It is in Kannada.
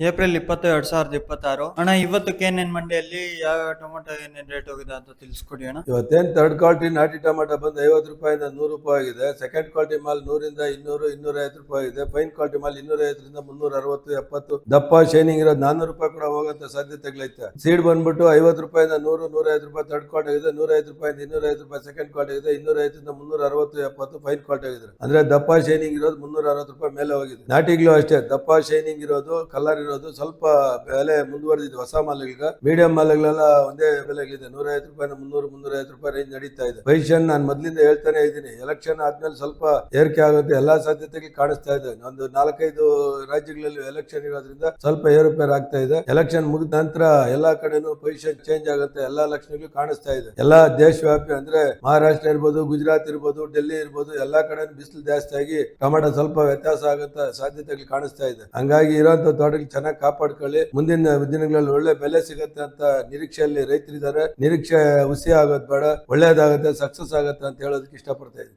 ಏಪ್ರಿಲ್ 20, 2026 ಅಣ್ಣ. ಇವತ್ತು KNN ಮಂಡಿಯಲ್ಲಿ ಯಾವ ಟೊಮೊಟೊ ಏನೇನ್ ರೇಟ್ ಹೋಗಿದೆ ಅಂತ ತಿಳಿಸ್ಕೊಡಿ ಅಣ್ಣ. ಇವತ್ತೇನ್ ಥರ್ಡ್ ಕ್ವಾಲಿಟಿ ನಾಟಿ ಟೊಮಾಟೊ ಬಂದು 50 ರೂಪಾಯಿಂದ 100 ರೂಪಾಯಿ ಆಗಿದೆ. ಸೆಕೆಂಡ್ ಕ್ವಾಲಿಟಿ ಮಾಲ್ 100ರಿಂದ 200, 250 ರೂಪಾಯಿ ಆಗಿದೆ. ಫೈನ್ ಕ್ವಾಲಿಟಿ ಮಾಲ್ 250ರಿಂದ 360, 70. ದಪ್ಪ ಶೈನಿಂಗ್ ಇರೋದು 400 ರೂಪಾಯಿ ಕೂಡ ಹೋಗಂತ ಸಾಧ್ಯತೆಗಳೈತೆ. ಸೀಡ್ ಬಂದ್ಬಿಟ್ಟು 50 ರೂಪಾಯಿಂದ 100, 150 ರೂಪಾಯಿ ಥರ್ಡ್ ಕ್ವಾಲಿಟಿ ಆಗಿದೆ. 105 ರೂಪಾಯಿಂದ 205 ರೂಪಾಯಿ ಸೆಕೆಂಡ್ ಕ್ವಾಲಿಟಿ ಆಗಿದೆ. 205ರಿಂದ 360, 70 ಫೈನ್ ಕ್ವಾಲಿಟಿ ಆಗಿದೆ. ಅಂದ್ರೆ ದಪ್ಪ ಶೈನಿಂಗ್ ಇರೋದು 360 ರೂಪಾಯಿ ಮೇಲೆ ಹೋಗಿದೆ. ನಾಟಿಗಳು ಅಷ್ಟೇ ದಪ್ಪ ಶೈನಿಂಗ್ ಇರೋದು, ಕಲರ್ ಇರೋದು ಸ್ವಲ್ಪ ಬೆಲೆ ಮುಂದುವರೆದಿದೆ. ಹೊಸ ಮಾಲ್ಗಳಿಗೆ, ಮೀಡಿಯಂ ಮಾಲ್ಗಳೆಲ್ಲ ಒಂದೇ ಬೆಲೆಗಳಿದೆ. 150 ರೂಪಾಯಿ 300, 350 ರೂಪಾಯಿ ರೇಂಜ್ ನಡೀತಾ ಇದೆ. ಪೊಸಿಷನ್ ನಾನು ಮೊದಲಿಂದ ಹೇಳ್ತಾನೆ ಇದ್ದೀನಿ, ಎಲೆಕ್ಷನ್ ಆದ್ಮೇಲೆ ಸ್ವಲ್ಪ ಏರಿಕೆ ಆಗುತ್ತೆ ಎಲ್ಲಾ ಸಾಧ್ಯತೆಗಳು ಕಾಣಿಸ್ತಾ ಇದೆ. ಒಂದು 4-5 ರಾಜ್ಯಗಳಲ್ಲಿ ಎಲೆಕ್ಷನ್ ಇರೋದ್ರಿಂದ ಸ್ವಲ್ಪ ಏರುಪೇರು ಆಗ್ತಾ ಇದೆ. ಎಲೆಕ್ಷನ್ ಮುಗಿದ ನಂತರ ಎಲ್ಲಾ ಕಡೆನೂ ಪೊಸಿಷನ್ ಚೇಂಜ್ ಆಗುತ್ತೆ. ಎಲ್ಲಾ ಲಕ್ಷಣಗಳು ಕಾಣಿಸ್ತಾ ಇದೆ. ಎಲ್ಲಾ ದೇಶವ್ಯಾಪಿ ಅಂದ್ರೆ ಮಹಾರಾಷ್ಟ್ರ ಇರ್ಬೋದು, ಗುಜರಾತ್ ಇರ್ಬೋದು, ಡೆಲ್ಲಿ ಇರ್ಬೋದು, ಎಲ್ಲಾ ಕಡೆ ಬಿಸಿಲು ಜಾಸ್ತಿ ಆಗಿ ಟೊಮೆಟೊ ಸ್ವಲ್ಪ ವ್ಯತ್ಯಾಸ ಆಗಂತ ಸಾಧ್ಯತೆಗಳು ಕಾಣಿಸ್ತಾ ಇದೆ. ಹಂಗಾಗಿ ಇರೋಂತ ತೋಟಗಳು ಚೆನ್ನಾಗಿ ಕಾಪಾಡ್ಕೊಳ್ಳಿ. ಮುಂದಿನ ದಿನಗಳಲ್ಲಿ ಒಳ್ಳೆ ಬೆಲೆ ಸಿಗತ್ತೆ ಅಂತ ನಿರೀಕ್ಷೆಯಲ್ಲಿ ರೈತರಿದ್ದಾರೆ. ನಿರೀಕ್ಷೆ ಹುಸಿ ಆಗೋದ್ ಬೇಡ, ಒಳ್ಳೇದಾಗತ್ತೆ, ಸಕ್ಸಸ್ ಆಗತ್ತೆ ಅಂತ ಹೇಳೋದಕ್ಕೆ ಇಷ್ಟಪಡ್ತಾ ಇದ್ದೀನಿ.